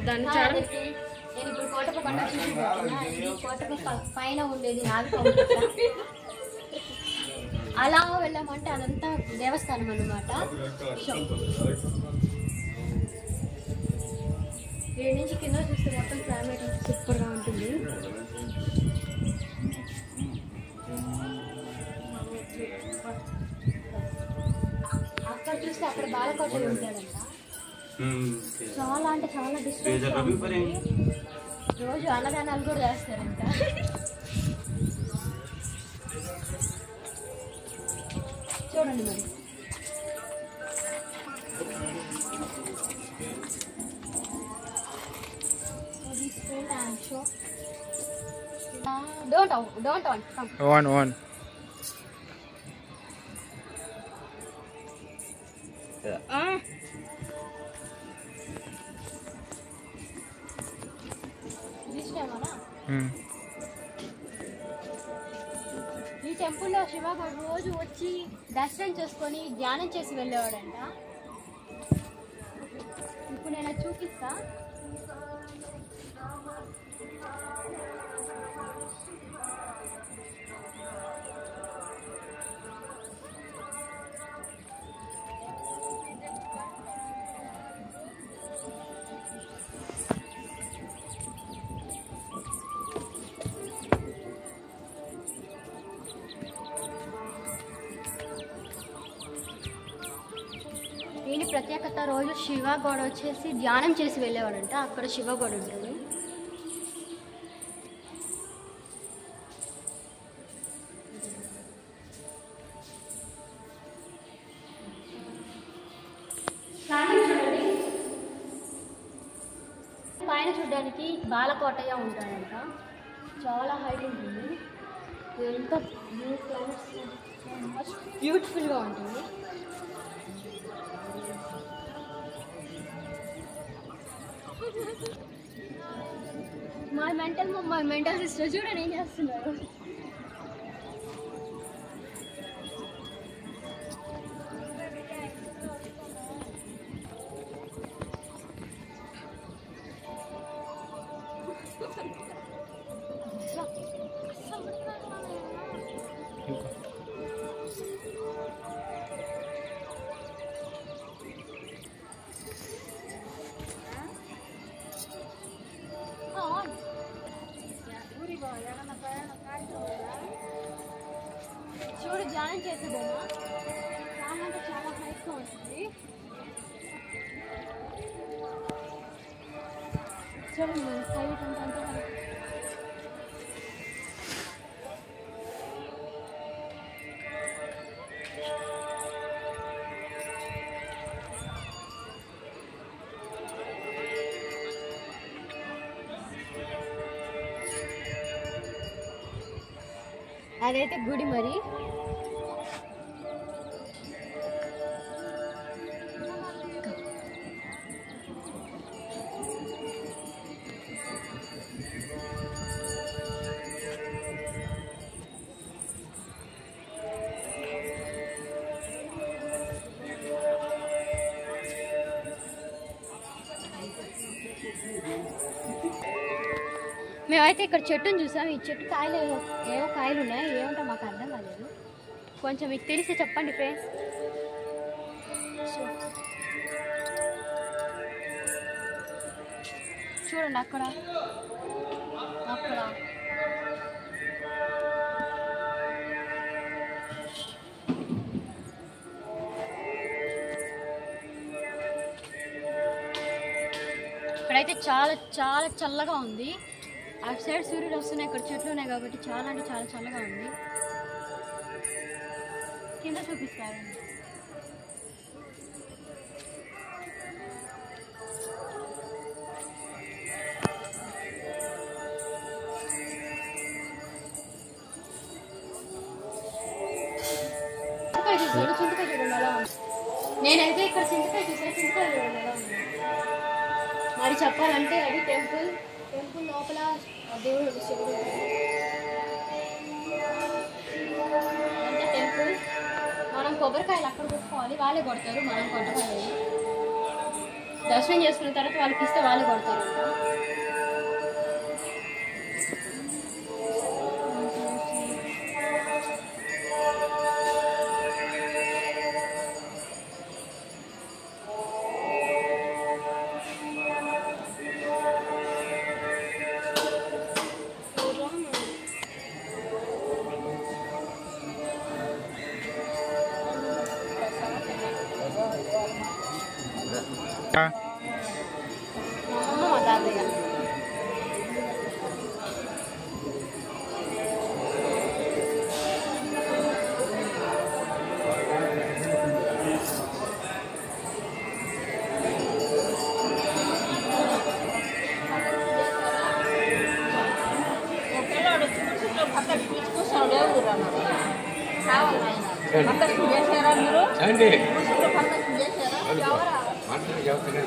దాన్ని నేను ఇప్పుడు కోటప్ప కొండ చూసి కోటప్ప పైన ఉండేది నాగపంప. అలా వెళ్ళామంటే అదంతా దేవస్థానం అన్నమాట. ఏడు నుంచి కింద చూస్తే మొత్తం క్లైమేట్ సూపర్గా ఉంటుంది. అక్కడ చూస్తే అక్కడ బాలకోట ఉంటాడంట. చాలా అంటే చాలా డిస్టెన్స్. రోజు అన్నదానాలు కూడా చేస్తారంట. చూడండి మరి. Don't on. On. ఈ టెంపుల్లో శివగాడు రోజు వచ్చి దర్శనం చేసుకొని ధ్యానం చేసి వెళ్ళేవాడంట. ఇప్పుడు నేను చూపిస్తా. దీని ప్రత్యేకత రోజు శివగోడ వచ్చేసి ధ్యానం చేసి వెళ్ళేవాడంట. అక్కడ శివగోడ ఉంటుంది. పైన చూడడానికి బాలకోటయ్య ఉంటాడంట. చాలా హైట్ ఉంటుంది. ఎంత బ్యూటిఫుల్గా ఉంటుంది. మా మెంటల్ సిస్టర్ చూడండి ఏం చేస్తున్నారు. చూడు ధ్యానం చేసేదేమో చాలా అంటే చాలా హైట్గా ఉంటుంది. చూడండి హైట్ అంటే అదైతే గుడి మరి. మేమైతే ఇక్కడ చెట్టును చూసాం. ఈ చెట్టు కాయలు ఏవో కాయలు ఉన్నాయి. ఏమంటో మాకు అర్థం కాలేదు. కొంచెం మీకు తెలిసి చెప్పండి ఫ్రెండ్స్. చూడండి అక్కడ అక్కడ ఇక్కడైతే చాలా చాలా చల్లగా ఉంది. అటు సైడ్ సూర్యుడు వస్తున్నాయి. ఇక్కడ చెట్లు ఉన్నాయి కాబట్టి చాలా అంటే చాలా చల్లగా ఉంది. కింద చూపిస్తారు. చింతకాయ చూడండి ఎలా ఉంది. నేనైతే ఇక్కడ చింతకాయ చూసాను. చింతకాయ చూడండి ఎలా ఉంది. మరి చెప్పాలంటే అది టెంపుల్ లోపల దేవుడు శివుడు అంటే టెంపుల్. మనం కొబ్బరికాయలు అక్కడ కొట్టుకోవాలి. వాళ్ళే కొడతారు, మనం కొట్టలేదు. దర్శనం చేసుకున్న తర్వాత వాళ్ళకి ఇస్తే వాళ్ళు కొడతారు. మా తాతయ్య చేశారా మీరు?